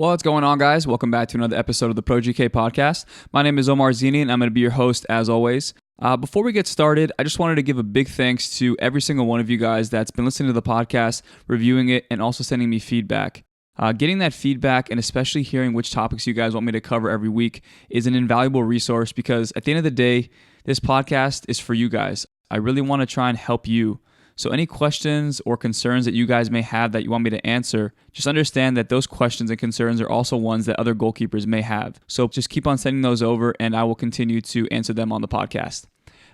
What's going on, guys? Welcome back to another episode of the Pro GK podcast. My name is Omar Zini, and I'm going to be your host as always. Before we get started, I just wanted to give a big thanks to every single one of you guys that's been listening to the podcast, reviewing it, and also sending me feedback. Getting that feedback and especially hearing which topics you guys want me to cover every week is an invaluable resource because at the end of the day, this podcast is for you guys. I really want to try and help you. So any questions or concerns that you guys may have that you want me to answer, just understand that those questions and concerns are also ones that other goalkeepers may have. So just keep on sending those over and I will continue to answer them on the podcast.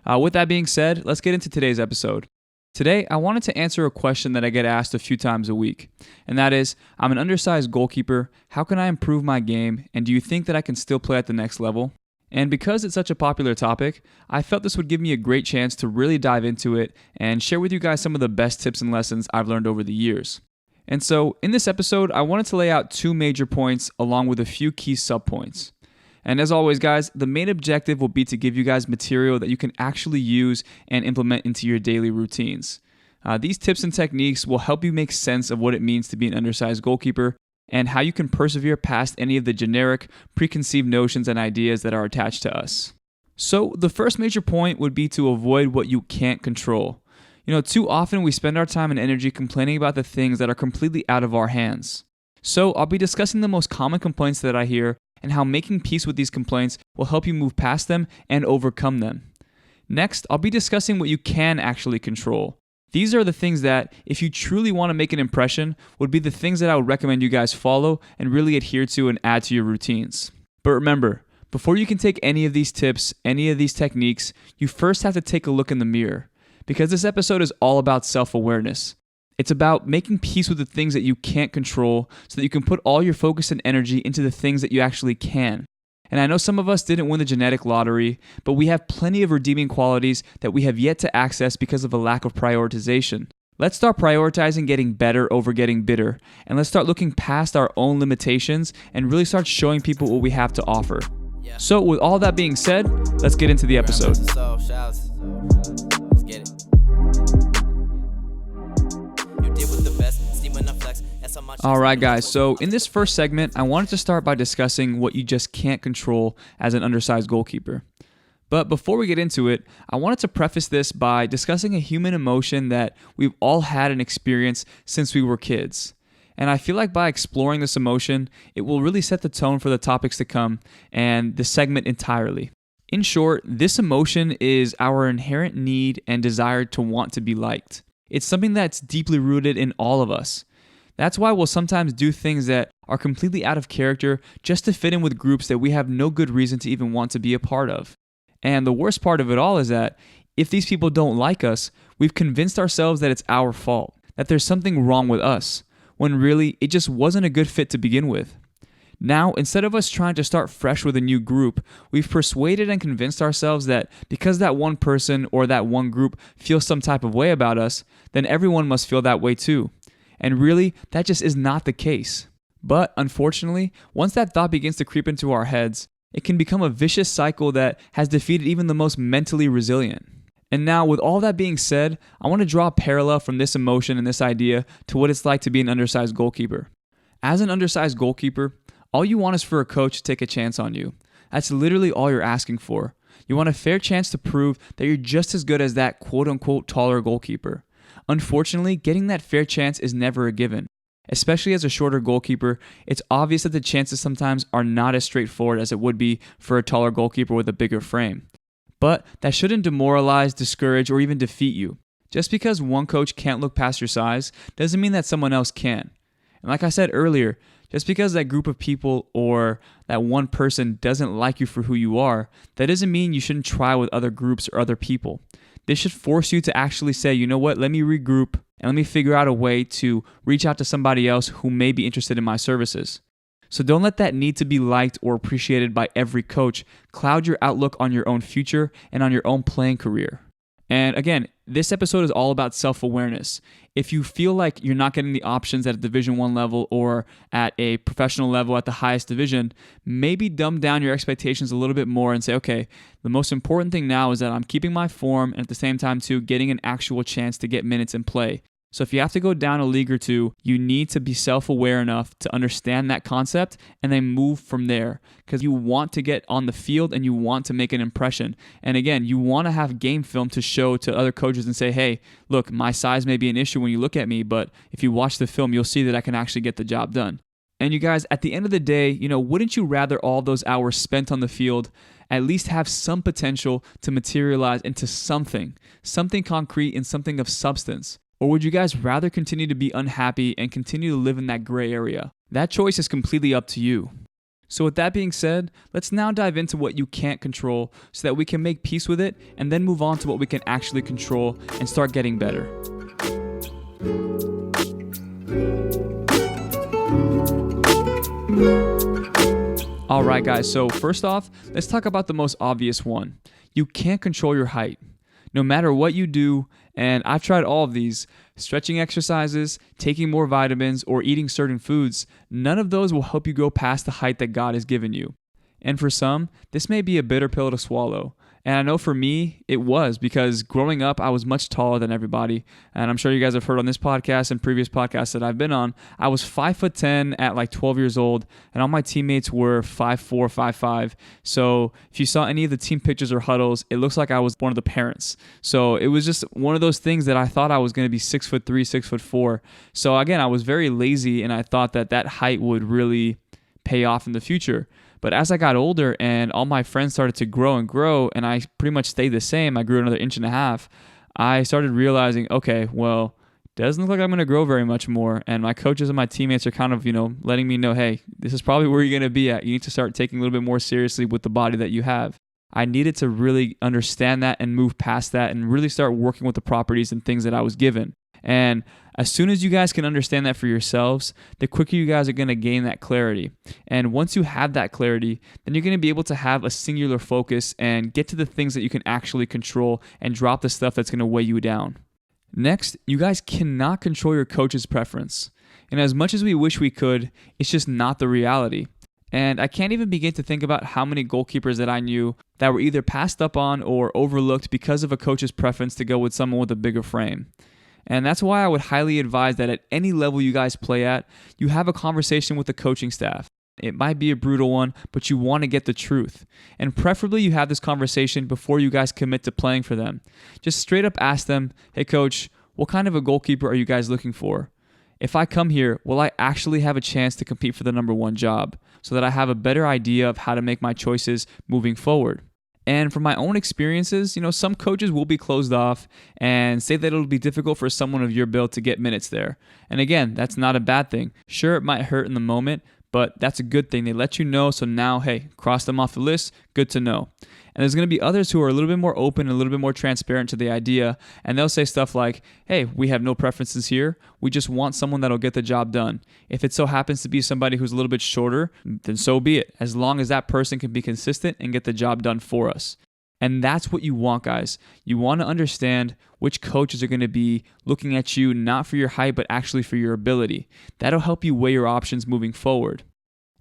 With that being said, let's get into today's episode. Today, I wanted to answer a question that I get asked a few times a week, and that is, I'm an undersized goalkeeper, how can I improve my game, and do you think that I can still play at the next level? And because it's such a popular topic, I felt this would give me a great chance to really dive into it and share with you guys some of the best tips and lessons I've learned over the years. And so, in this episode, I wanted to lay out two major points along with a few key subpoints. And as always, guys, the main objective will be to give you guys material that you can actually use and implement into your daily routines. These tips and techniques will help you make sense of what it means to be an undersized goalkeeper and how you can persevere past any of the generic, preconceived notions and ideas that are attached to us. So, the first major point would be to avoid what you can't control. Too often we spend our time and energy complaining about the things that are completely out of our hands. So, I'll be discussing the most common complaints that I hear and how making peace with these complaints will help you move past them and overcome them. Next, I'll be discussing what you can actually control. These are the things that, if you truly want to make an impression, would be the things that I would recommend you guys follow and really adhere to and add to your routines. But remember, before you can take any of these tips, any of these techniques, you first have to take a look in the mirror. Because this episode is all about self-awareness. It's about making peace with the things that you can't control so that you can put all your focus and energy into the things that you actually can. And I know some of us didn't win the genetic lottery, but we have plenty of redeeming qualities that we have yet to access because of a lack of prioritization. Let's start prioritizing getting better over getting bitter, and let's start looking past our own limitations and really start showing people what we have to offer. So with all that being said, let's get into the episode. Alright guys, so in this first segment, I wanted to start by discussing what you just can't control as an undersized goalkeeper. But before we get into it, I wanted to preface this by discussing a human emotion that we've all had and experienced since we were kids. And I feel like by exploring this emotion, it will really set the tone for the topics to come and the segment entirely. In short, this emotion is our inherent need and desire to want to be liked. It's something that's deeply rooted in all of us. That's why we'll sometimes do things that are completely out of character just to fit in with groups that we have no good reason to even want to be a part of. And the worst part of it all is that if these people don't like us, we've convinced ourselves that it's our fault, that there's something wrong with us, when really it just wasn't a good fit to begin with. Now, instead of us trying to start fresh with a new group, we've persuaded and convinced ourselves that because that one person or that one group feels some type of way about us, then everyone must feel that way too. And really, that just is not the case. But unfortunately, once that thought begins to creep into our heads, it can become a vicious cycle that has defeated even the most mentally resilient. And now, with all that being said, I want to draw a parallel from this emotion and this idea to what it's like to be an undersized goalkeeper. As an undersized goalkeeper, all you want is for a coach to take a chance on you. That's literally all you're asking for. You want a fair chance to prove that you're just as good as that quote-unquote taller goalkeeper. Unfortunately, getting that fair chance is never a given. Especially as a shorter goalkeeper, it's obvious that the chances sometimes are not as straightforward as it would be for a taller goalkeeper with a bigger frame. But that shouldn't demoralize, discourage, or even defeat you. Just because one coach can't look past your size doesn't mean that someone else can. And like I said earlier, just because that group of people or that one person doesn't like you for who you are, that doesn't mean you shouldn't try with other groups or other people. This should force you to actually say, you know what, let me regroup and let me figure out a way to reach out to somebody else who may be interested in my services. So don't let that need to be liked or appreciated by every coach cloud your outlook on your own future and on your own playing career. And again, this episode is all about self-awareness. If you feel like you're not getting the options at a Division I level or at a professional level at the highest division, maybe dumb down your expectations a little bit more and say, okay, the most important thing now is that I'm keeping my form and at the same time too getting an actual chance to get minutes and play. So if you have to go down a league or two, you need to be self-aware enough to understand that concept and then move from there, because you want to get on the field and you want to make an impression. And again, you want to have game film to show to other coaches and say, hey, look, my size may be an issue when you look at me, but if you watch the film, you'll see that I can actually get the job done. And you guys, at the end of the day, wouldn't you rather all those hours spent on the field at least have some potential to materialize into something concrete and something of substance? Or would you guys rather continue to be unhappy and continue to live in that gray area? That choice is completely up to you. So with that being said, let's now dive into what you can't control so that we can make peace with it and then move on to what we can actually control and start getting better. All right, guys, so first off, let's talk about the most obvious one. You can't control your height. No matter what you do, and I've tried all of these, stretching exercises, taking more vitamins, or eating certain foods, none of those will help you go past the height that God has given you. And for some, this may be a bitter pill to swallow. And I know for me, it was, because growing up, I was much taller than everybody. And I'm sure you guys have heard on this podcast and previous podcasts that I've been on, I was 5'10" at like 12 years old, and all my teammates were 5'4", 5'5". So if you saw any of the team pictures or huddles, it looks like I was one of the parents. So it was just one of those things that I thought I was going to be 6'3", 6'4". So again, I was very lazy, and I thought that height would really pay off in the future. But as I got older and all my friends started to grow, and I pretty much stayed the same, I grew another 1.5 inches, I started realizing, okay, well, doesn't look like I'm going to grow very much more. And my coaches and my teammates are kind of, letting me know, hey, this is probably where you're going to be at. You need to start taking a little bit more seriously with the body that you have. I needed to really understand that and move past that and really start working with the properties and things that I was given. And as soon as you guys can understand that for yourselves, the quicker you guys are going to gain that clarity. And once you have that clarity, then you're going to be able to have a singular focus and get to the things that you can actually control and drop the stuff that's going to weigh you down. Next, you guys cannot control your coach's preference. And as much as we wish we could, it's just not the reality. And I can't even begin to think about how many goalkeepers that I knew that were either passed up on or overlooked because of a coach's preference to go with someone with a bigger frame. And that's why I would highly advise that at any level you guys play at, you have a conversation with the coaching staff. It might be a brutal one, but you want to get the truth. And preferably you have this conversation before you guys commit to playing for them. Just straight up ask them, hey coach, what kind of a goalkeeper are you guys looking for? If I come here, will I actually have a chance to compete for the number one job so that I have a better idea of how to make my choices moving forward? And from my own experiences, some coaches will be closed off and say that it'll be difficult for someone of your build to get minutes there. And again, that's not a bad thing. Sure, it might hurt in the moment, but that's a good thing. They let you know, so now, hey, cross them off the list, good to know. And there's going to be others who are a little bit more open and a little bit more transparent to the idea, and they'll say stuff like, hey, we have no preferences here. We just want someone that'll get the job done. If it so happens to be somebody who's a little bit shorter, then so be it, as long as that person can be consistent and get the job done for us. And that's what you want, guys. You want to understand which coaches are going to be looking at you not for your height, but actually for your ability. That'll help you weigh your options moving forward.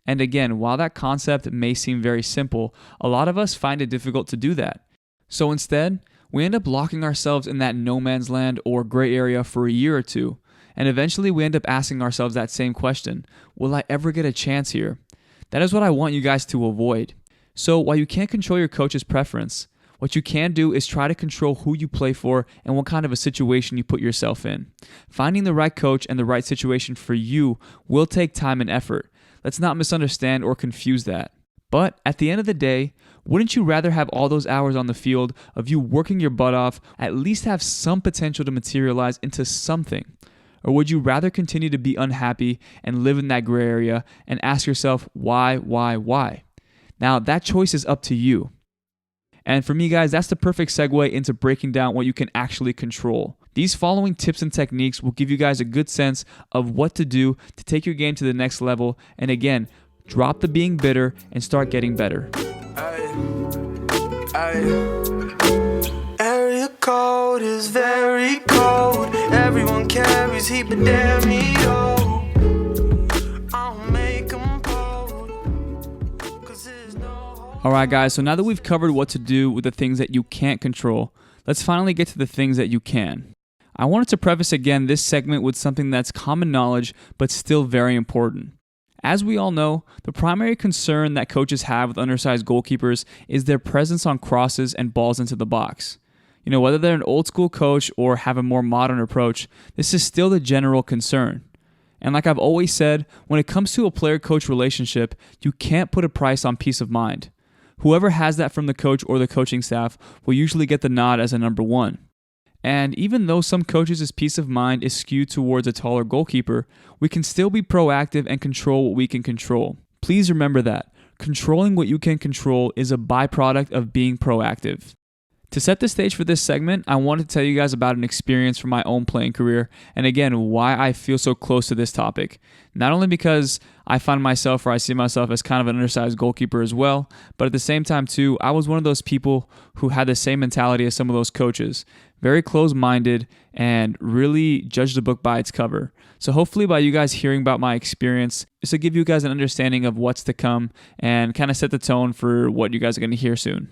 And again, while that concept may seem very simple, a lot of us find it difficult to do that. So instead, we end up locking ourselves in that no man's land or gray area for a year or two. And eventually we end up asking ourselves that same question, will I ever get a chance here? That is what I want you guys to avoid. So while you can't control your coach's preference, what you can do is try to control who you play for and what kind of a situation you put yourself in. Finding the right coach and the right situation for you will take time and effort. Let's not misunderstand or confuse that. But at the end of the day, wouldn't you rather have all those hours on the field of you working your butt off at least have some potential to materialize into something? Or would you rather continue to be unhappy and live in that gray area and ask yourself, why? Now, that choice is up to you. And for me, guys, that's the perfect segue into breaking down what you can actually control. These following tips and techniques will give you guys a good sense of what to do to take your game to the next level. And again, drop the being bitter and start getting better. Area code is very cold. Everyone carries heat, but damn me, I'll make them cold. Alright guys, so now that we've covered what to do with the things that you can't control, let's finally get to the things that you can. I wanted to preface again this segment with something that's common knowledge but still very important. As we all know, the primary concern that coaches have with undersized goalkeepers is their presence on crosses and balls into the box. Whether they're an old school coach or have a more modern approach, this is still the general concern. And like I've always said, when it comes to a player-coach relationship, you can't put a price on peace of mind. Whoever has that from the coach or the coaching staff will usually get the nod as a number one. And even though some coaches' peace of mind is skewed towards a taller goalkeeper, we can still be proactive and control what we can control. Please remember that. Controlling what you can control is a byproduct of being proactive. To set the stage for this segment, I wanted to tell you guys about an experience from my own playing career, and again, why I feel so close to this topic. Not only because I find myself, or I see myself as kind of an undersized goalkeeper as well, but at the same time too, I was one of those people who had the same mentality as some of those coaches. Very close-minded and really judged the book by its cover. So hopefully by you guys hearing about my experience, this will give you guys an understanding of what's to come and kind of set the tone for what you guys are going to hear soon.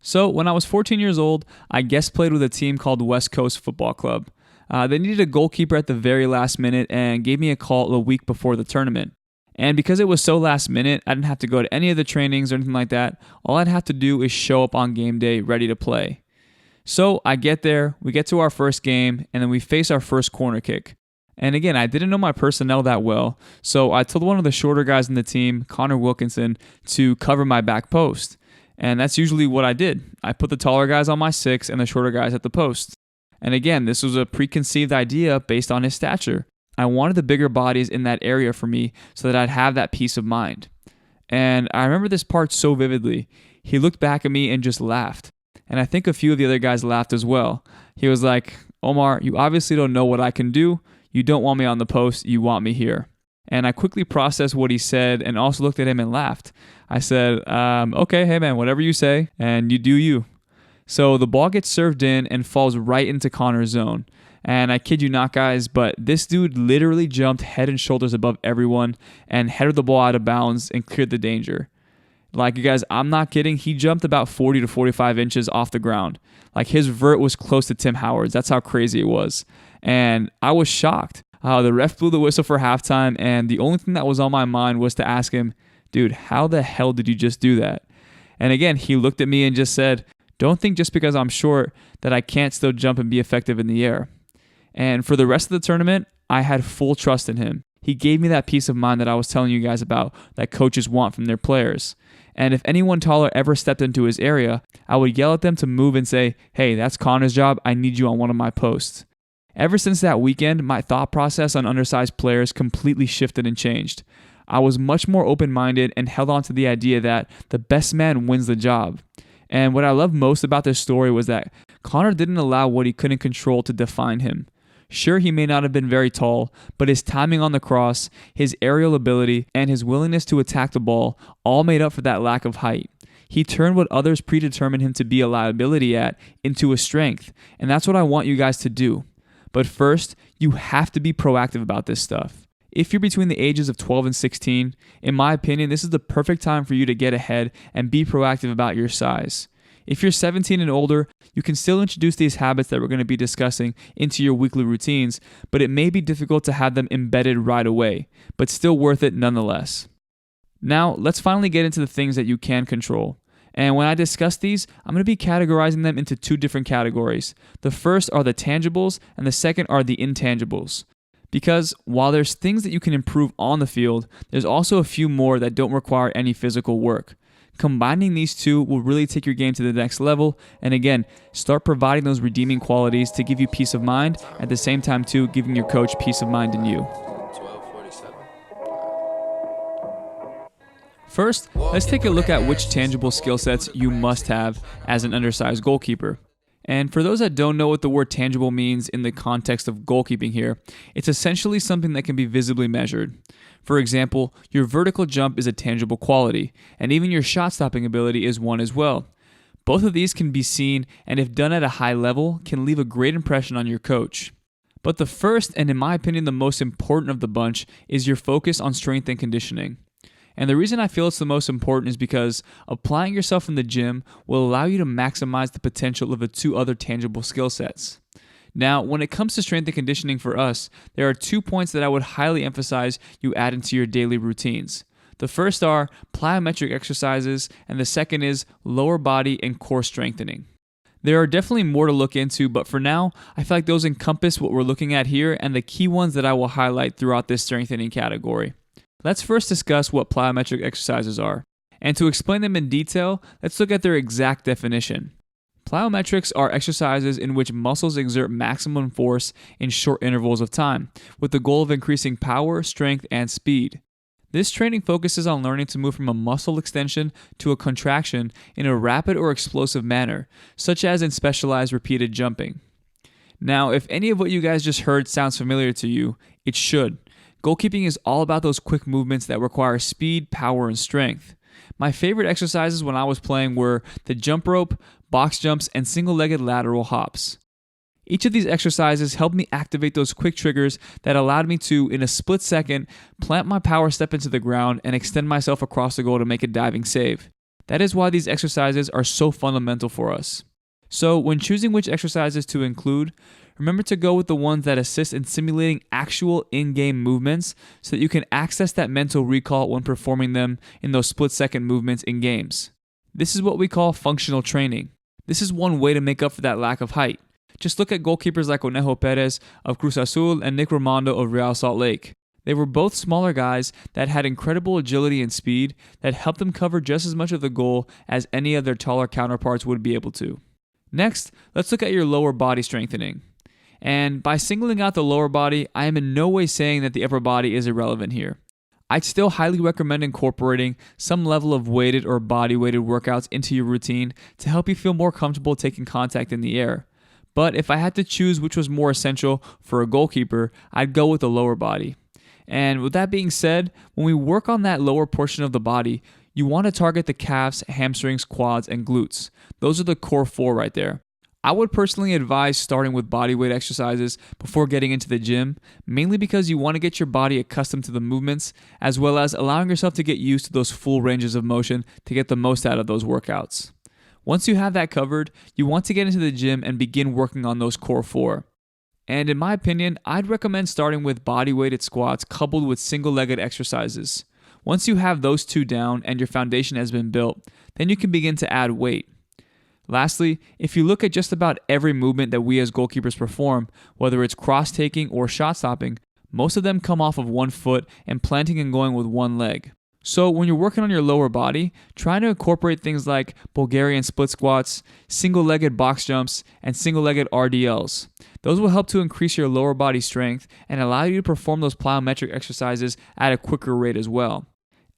So when I was 14 years old, I guest played with a team called West Coast Football Club. They needed a goalkeeper at the very last minute and gave me a call a week before the tournament. And because it was so last minute, I didn't have to go to any of the trainings or anything like that. All I'd have to do is show up on game day ready to play. So I get there, we get to our first game, and then we face our first corner kick. And again, I didn't know my personnel that well, so I told one of the shorter guys in the team, Connor Wilkinson, to cover my back post. And that's usually what I did. I put the taller guys on my 6 and the shorter guys at the post. And again, this was a preconceived idea based on his stature. I wanted the bigger bodies in that area for me so that I'd have that peace of mind. And I remember this part so vividly. He looked back at me and just laughed. And I think a few of the other guys laughed as well. He was like, "Omar, you obviously don't know what I can do. You don't want me on the post, you want me here." And I quickly processed what he said and also looked at him and laughed. I said, okay, hey man, whatever you say, and you do you. So the ball gets served in and falls right into Connor's zone. And I kid you not, guys, but this dude literally jumped head and shoulders above everyone and headed the ball out of bounds and cleared the danger. Like, you guys, I'm not kidding. He jumped about 40 to 45 inches off the ground. Like, his vert was close to Tim Howard's. That's how crazy it was. And I was shocked. The ref blew the whistle for halftime, and the only thing that was on my mind was to ask him, "Dude, how the hell did you just do that?" And again, he looked at me and just said, "Don't think just because I'm short that I can't still jump and be effective in the air." And for the rest of the tournament, I had full trust in him. He gave me that peace of mind that I was telling you guys about that coaches want from their players. And if anyone taller ever stepped into his area, I would yell at them to move and say, "Hey, that's Connor's job. I need you on one of my posts." Ever since that weekend, my thought process on undersized players completely shifted and changed. I was much more open-minded and held on to the idea that the best man wins the job. And what I love most about this story was that Connor didn't allow what he couldn't control to define him. Sure, he may not have been very tall, but his timing on the cross, his aerial ability, and his willingness to attack the ball all made up for that lack of height. He turned what others predetermined him to be a liability at into a strength, and that's what I want you guys to do. But first, you have to be proactive about this stuff. If you're between the ages of 12 and 16, in my opinion, this is the perfect time for you to get ahead and be proactive about your size. If you're 17 and older, you can still introduce these habits that we're going to be discussing into your weekly routines, but it may be difficult to have them embedded right away, but still worth it nonetheless. Now, let's finally get into the things that you can control. And when I discuss these, I'm going to be categorizing them into two different categories. The first are the tangibles, and the second are the intangibles. Because while there's things that you can improve on the field, there's also a few more that don't require any physical work. Combining these two will really take your game to the next level, and again, start providing those redeeming qualities to give you peace of mind, at the same time too, giving your coach peace of mind in you. First, let's take a look at which tangible skill sets you must have as an undersized goalkeeper. And for those that don't know what the word tangible means in the context of goalkeeping here, it's essentially something that can be visibly measured. For example, your vertical jump is a tangible quality, and even your shot stopping ability is one as well. Both of these can be seen, and if done at a high level, can leave a great impression on your coach. But the first, and in my opinion the most important of the bunch, is your focus on strength and conditioning. And the reason I feel it's the most important is because applying yourself in the gym will allow you to maximize the potential of the two other tangible skill sets. Now, when it comes to strength and conditioning for us, there are 2 points that I would highly emphasize you add into your daily routines. The first are plyometric exercises, and the second is lower body and core strengthening. There are definitely more to look into, but for now, I feel like those encompass what we're looking at here and the key ones that I will highlight throughout this strengthening category. Let's first discuss what plyometric exercises are. And to explain them in detail, let's look at their exact definition. Plyometrics are exercises in which muscles exert maximum force in short intervals of time, with the goal of increasing power, strength, and speed. This training focuses on learning to move from a muscle extension to a contraction in a rapid or explosive manner, such as in specialized repeated jumping. Now, if any of what you guys just heard sounds familiar to you, it should. Goalkeeping is all about those quick movements that require speed, power, and strength. My favorite exercises when I was playing were the jump rope, box jumps, and single-legged lateral hops. Each of these exercises helped me activate those quick triggers that allowed me to, in a split second, plant my power step into the ground and extend myself across the goal to make a diving save. That is why these exercises are so fundamental for us. So, when choosing which exercises to include, remember to go with the ones that assist in simulating actual in-game movements so that you can access that mental recall when performing them in those split-second movements in games. This is what we call functional training. This is one way to make up for that lack of height. Just look at goalkeepers like Conejo Perez of Cruz Azul and Nick Romando of Real Salt Lake. They were both smaller guys that had incredible agility and speed that helped them cover just as much of the goal as any of their taller counterparts would be able to. Next, let's look at your lower body strengthening. And by singling out the lower body, I am in no way saying that the upper body is irrelevant here. I'd still highly recommend incorporating some level of weighted or body-weighted workouts into your routine to help you feel more comfortable taking contact in the air. But if I had to choose which was more essential for a goalkeeper, I'd go with the lower body. And with that being said, when we work on that lower portion of the body, you want to target the calves, hamstrings, quads, and glutes. Those are the core 4 right there. I would personally advise starting with bodyweight exercises before getting into the gym, mainly because you want to get your body accustomed to the movements, as well as allowing yourself to get used to those full ranges of motion to get the most out of those workouts. Once you have that covered, you want to get into the gym and begin working on those core 4. And in my opinion, I'd recommend starting with body-weighted squats coupled with single-legged exercises. Once you have those 2 down and your foundation has been built, then you can begin to add weight. Lastly, if you look at just about every movement that we as goalkeepers perform, whether it's cross-taking or shot-stopping, most of them come off of one foot and planting and going with one leg. So when you're working on your lower body, try to incorporate things like Bulgarian split squats, single-legged box jumps, and single-legged RDLs. Those will help to increase your lower body strength and allow you to perform those plyometric exercises at a quicker rate as well.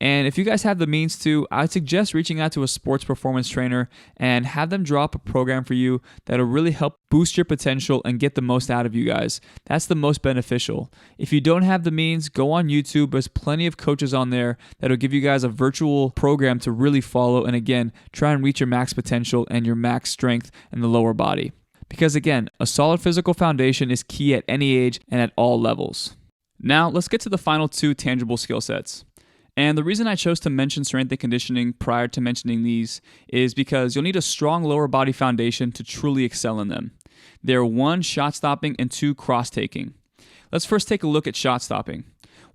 And if you guys have the means to, I'd suggest reaching out to a sports performance trainer and have them draw up a program for you that'll really help boost your potential and get the most out of you guys. That's the most beneficial. If you don't have the means, go on YouTube. There's plenty of coaches on there that'll give you guys a virtual program to really follow and again, try and reach your max potential and your max strength in the lower body. Because again, a solid physical foundation is key at any age and at all levels. Now, let's get to the final 2 tangible skill sets. And the reason I chose to mention strength and conditioning prior to mentioning these is because you'll need a strong lower body foundation to truly excel in them. They're 1, shot stopping, and 2, cross taking. Let's first take a look at shot stopping.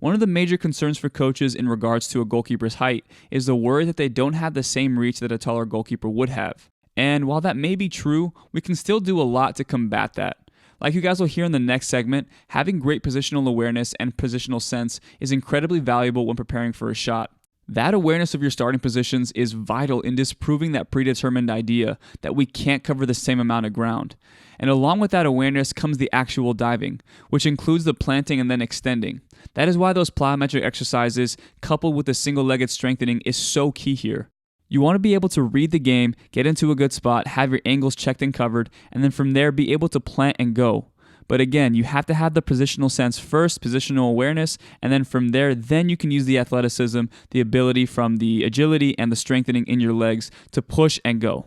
One of the major concerns for coaches in regards to a goalkeeper's height is the worry that they don't have the same reach that a taller goalkeeper would have. And while that may be true, we can still do a lot to combat that. Like you guys will hear in the next segment, having great positional awareness and positional sense is incredibly valuable when preparing for a shot. That awareness of your starting positions is vital in disproving that predetermined idea that we can't cover the same amount of ground. And along with that awareness comes the actual diving, which includes the planting and then extending. That is why those plyometric exercises, coupled with the single-legged strengthening, is so key here. You want to be able to read the game, get into a good spot, have your angles checked and covered, and then from there be able to plant and go. But again, you have to have the positional sense first, positional awareness, and then from there, then you can use the athleticism, the ability from the agility and the strengthening in your legs to push and go.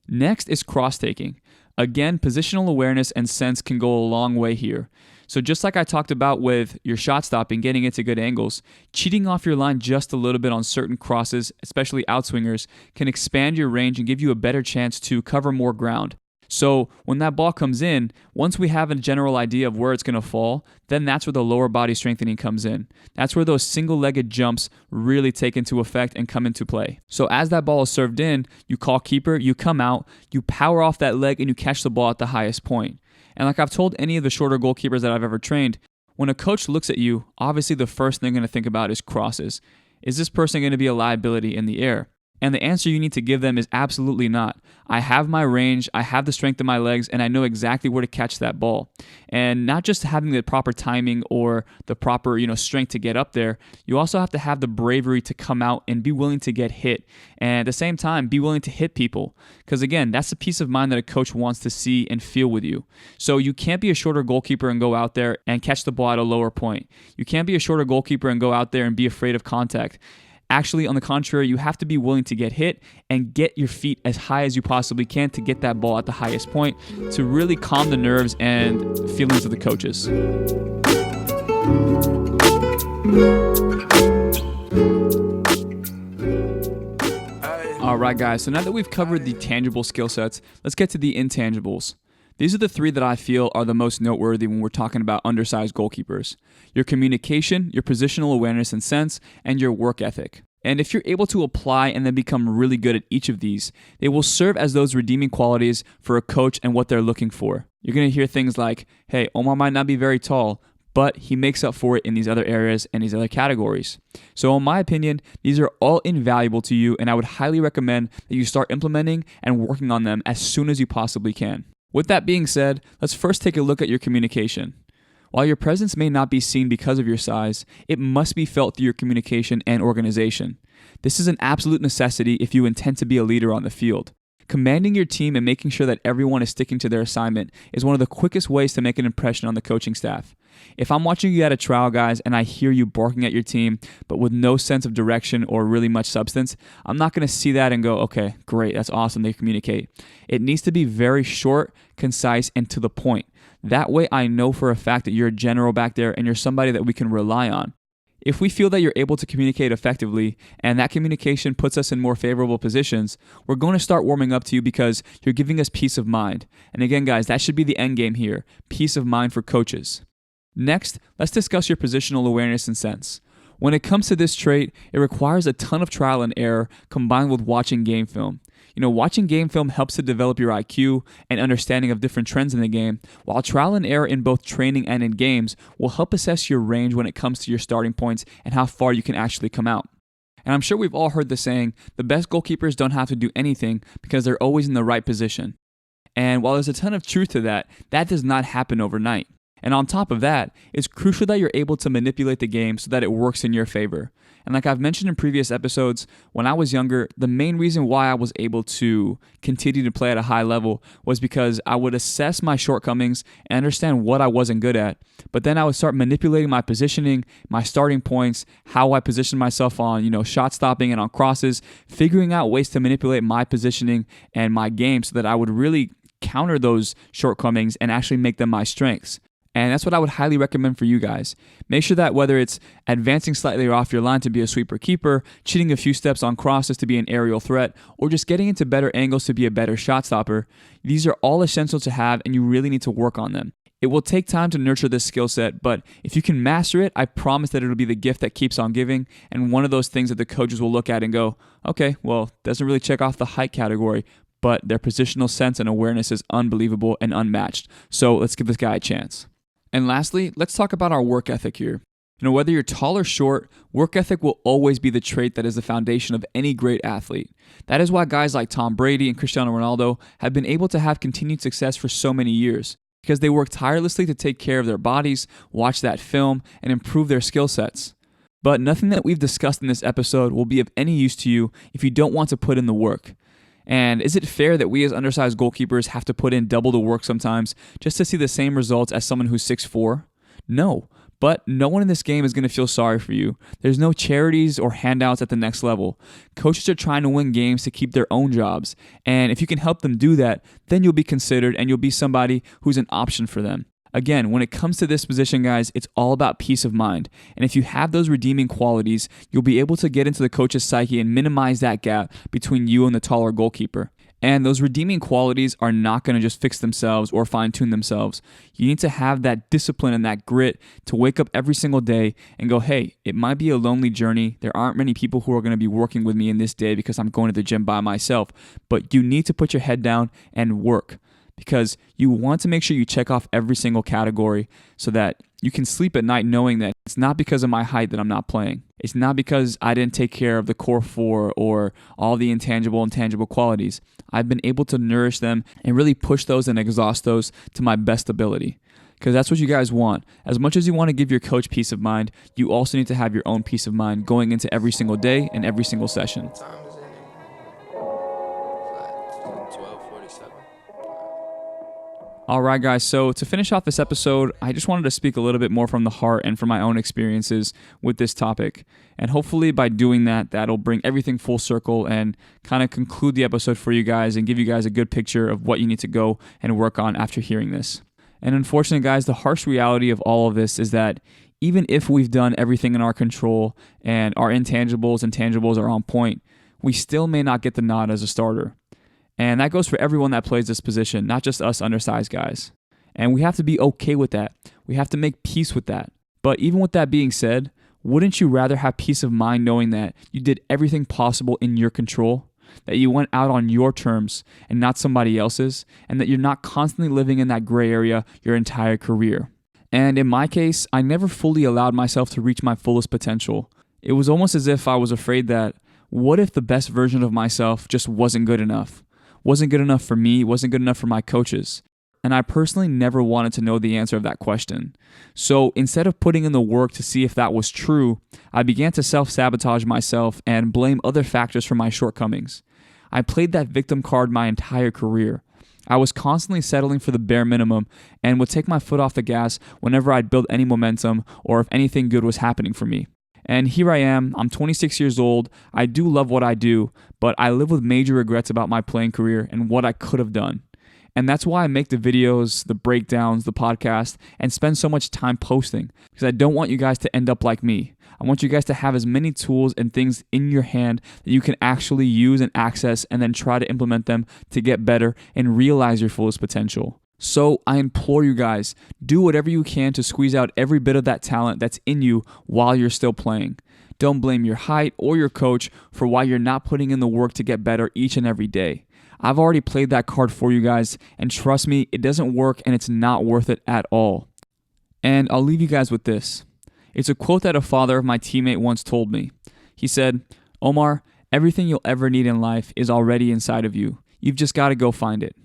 Next is cross-taking. Again, positional awareness and sense can go a long way here. So just like I talked about with your shot stopping, getting into good angles, cheating off your line just a little bit on certain crosses, especially outswingers, can expand your range and give you a better chance to cover more ground. So when that ball comes in, once we have a general idea of where it's going to fall, then that's where the lower body strengthening comes in. That's where those single-legged jumps really take into effect and come into play. So as that ball is served in, you call keeper, you come out, you power off that leg, and you catch the ball at the highest point. And like I've told any of the shorter goalkeepers that I've ever trained, when a coach looks at you, obviously the first thing they're going to think about is crosses. Is this person going to be a liability in the air? And the answer you need to give them is absolutely not. I have my range, I have the strength in my legs, and I know exactly where to catch that ball. And not just having the proper timing or the proper, strength to get up there, you also have to have the bravery to come out and be willing to get hit. And at the same time, be willing to hit people. Because again, that's the peace of mind that a coach wants to see and feel with you. So you can't be a shorter goalkeeper and go out there and catch the ball at a lower point. You can't be a shorter goalkeeper and go out there and be afraid of contact. Actually, on the contrary, you have to be willing to get hit and get your feet as high as you possibly can to get that ball at the highest point to really calm the nerves and feelings of the coaches. All right, guys, so now that we've covered the tangible skill sets, let's get to the intangibles. These are the three that I feel are the most noteworthy when we're talking about undersized goalkeepers. Your communication, your positional awareness and sense, and your work ethic. And if you're able to apply and then become really good at each of these, they will serve as those redeeming qualities for a coach and what they're looking for. You're going to hear things like, hey, Omar might not be very tall, but he makes up for it in these other areas and these other categories. So in my opinion, these are all invaluable to you, and I would highly recommend that you start implementing and working on them as soon as you possibly can. With that being said, let's first take a look at your communication. While your presence may not be seen because of your size, it must be felt through your communication and organization. This is an absolute necessity if you intend to be a leader on the field. Commanding your team and making sure that everyone is sticking to their assignment is one of the quickest ways to make an impression on the coaching staff. If I'm watching you at a trial, guys, and I hear you barking at your team, but with no sense of direction or really much substance, I'm not going to see that and go, okay, great, that's awesome, they communicate. It needs to be very short, concise, and to the point. That way I know for a fact that you're a general back there and you're somebody that we can rely on. If we feel that you're able to communicate effectively and that communication puts us in more favorable positions, we're going to start warming up to you because you're giving us peace of mind. And again, guys, that should be the end game here, peace of mind for coaches. Next, let's discuss your positional awareness and sense. When it comes to this trait, it requires a ton of trial and error combined with watching game film. Watching game film helps to develop your IQ and understanding of different trends in the game, while trial and error in both training and in games will help assess your range when it comes to your starting points and how far you can actually come out. And I'm sure we've all heard the saying, the best goalkeepers don't have to do anything because they're always in the right position. And while there's a ton of truth to that, that does not happen overnight. And on top of that, it's crucial that you're able to manipulate the game so that it works in your favor. And like I've mentioned in previous episodes, when I was younger, the main reason why I was able to continue to play at a high level was because I would assess my shortcomings and understand what I wasn't good at. But then I would start manipulating my positioning, my starting points, how I position myself on, shot stopping and on crosses, figuring out ways to manipulate my positioning and my game so that I would really counter those shortcomings and actually make them my strengths. And that's what I would highly recommend for you guys. Make sure that whether it's advancing slightly off your line to be a sweeper keeper, cheating a few steps on crosses to be an aerial threat, or just getting into better angles to be a better shot stopper, these are all essential to have and you really need to work on them. It will take time to nurture this skill set, but if you can master it, I promise that it'll be the gift that keeps on giving and one of those things that the coaches will look at and go, okay, well, doesn't really check off the height category, but their positional sense and awareness is unbelievable and unmatched. So let's give this guy a chance. And lastly, let's talk about our work ethic here. Whether you're tall or short, work ethic will always be the trait that is the foundation of any great athlete. That is why guys like Tom Brady and Cristiano Ronaldo have been able to have continued success for so many years, because they work tirelessly to take care of their bodies, watch that film, and improve their skill sets. But nothing that we've discussed in this episode will be of any use to you if you don't want to put in the work. And is it fair that we as undersized goalkeepers have to put in double the work sometimes just to see the same results as someone who's 6'4"? No, but no one in this game is going to feel sorry for you. There's no charities or handouts at the next level. Coaches are trying to win games to keep their own jobs, and if you can help them do that, then you'll be considered and you'll be somebody who's an option for them. Again, when it comes to this position, guys, it's all about peace of mind. And if you have those redeeming qualities, you'll be able to get into the coach's psyche and minimize that gap between you and the taller goalkeeper. And those redeeming qualities are not going to just fix themselves or fine-tune themselves. You need to have that discipline and that grit to wake up every single day and go, hey, it might be a lonely journey. There aren't many people who are going to be working with me in this day because I'm going to the gym by myself. But you need to put your head down and work, because you want to make sure you check off every single category so that you can sleep at night knowing that it's not because of my height that I'm not playing. It's not because I didn't take care of the core four or all the intangible qualities. I've been able to nourish them and really push those and exhaust those to my best ability, because that's what you guys want. As much as you want to give your coach peace of mind, you also need to have your own peace of mind going into every single day and every single session. All right, guys, so to finish off this episode, I just wanted to speak a little bit more from the heart and from my own experiences with this topic. And hopefully by doing that, that'll bring everything full circle and kind of conclude the episode for you guys and give you guys a good picture of what you need to go and work on after hearing this. And unfortunately, guys, the harsh reality of all of this is that even if we've done everything in our control and our intangibles and tangibles are on point, we still may not get the nod as a starter. And that goes for everyone that plays this position, not just us undersized guys. And we have to be okay with that. We have to make peace with that. But even with that being said, wouldn't you rather have peace of mind knowing that you did everything possible in your control, that you went out on your terms and not somebody else's, and that you're not constantly living in that gray area your entire career? And in my case, I never fully allowed myself to reach my fullest potential. It was almost as if I was afraid that, what if the best version of myself just wasn't good enough? Wasn't good enough for me, wasn't good enough for my coaches. And I personally never wanted to know the answer of that question. So instead of putting in the work to see if that was true, I began to self-sabotage myself and blame other factors for my shortcomings. I played that victim card my entire career. I was constantly settling for the bare minimum and would take my foot off the gas whenever I'd build any momentum or if anything good was happening for me. And here I am, I'm 26 years old, I do love what I do, but I live with major regrets about my playing career and what I could have done. And that's why I make the videos, the breakdowns, the podcast, and spend so much time posting, because I don't want you guys to end up like me. I want you guys to have as many tools and things in your hand that you can actually use and access and then try to implement them to get better and realize your fullest potential. So I implore you guys, do whatever you can to squeeze out every bit of that talent that's in you while you're still playing. Don't blame your height or your coach for why you're not putting in the work to get better each and every day. I've already played that card for you guys, and trust me, it doesn't work and it's not worth it at all. And I'll leave you guys with this. It's a quote that a father of my teammate once told me. He said, "Omar, everything you'll ever need in life is already inside of you. You've just got to go find it."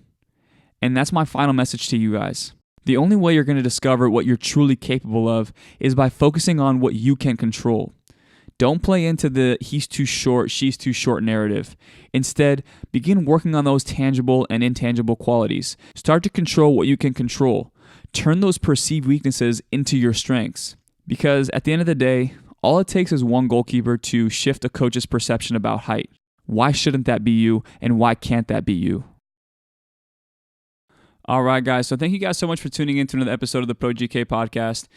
And that's my final message to you guys. The only way you're going to discover what you're truly capable of is by focusing on what you can control. Don't play into the he's too short, she's too short narrative. Instead, begin working on those tangible and intangible qualities. Start to control what you can control. Turn those perceived weaknesses into your strengths. Because at the end of the day, all it takes is one goalkeeper to shift a coach's perception about height. Why shouldn't that be you, and why can't that be you? All right, guys. So thank you guys so much for tuning in to another episode of the Pro GK podcast.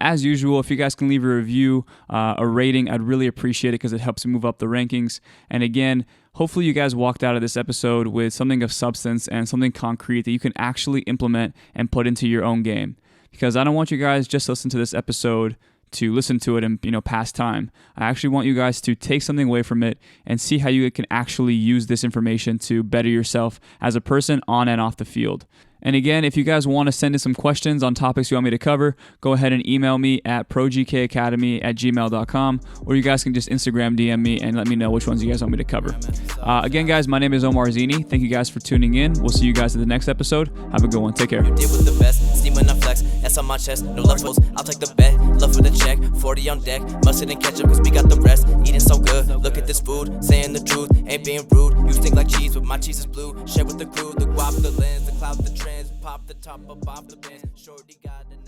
As usual, if you guys can leave a review, a rating, I'd really appreciate it because it helps move up the rankings. And again, hopefully you guys walked out of this episode with something of substance and something concrete that you can actually implement and put into your own game. Because I don't want you guys just to listen to this episode to listen to it and pass time. I actually want you guys to take something away from it and see how you can actually use this information to better yourself as a person on and off the field. And again, if you guys want to send in some questions on topics you want me to cover, go ahead and email me at progkacademy@gmail.com, or you guys can just Instagram DM me and let me know which ones you guys want me to cover. Again, guys, my name is Omar Zini. Thank you guys for tuning in. We'll see you guys in the next episode. Have a good one. Take care. You did with the best, steam when I flex, S on my chest, no love for I'll take the bet, love for the check, 40 on deck, mustard and ketchup cause we got the rest, eating so good, look at this food, saying the truth, ain't being rude, you stink like cheese, but my cheese is blue, share with the crew, the guap, the lens, the clout, the trends, pop the top up off the bench, shorty got it.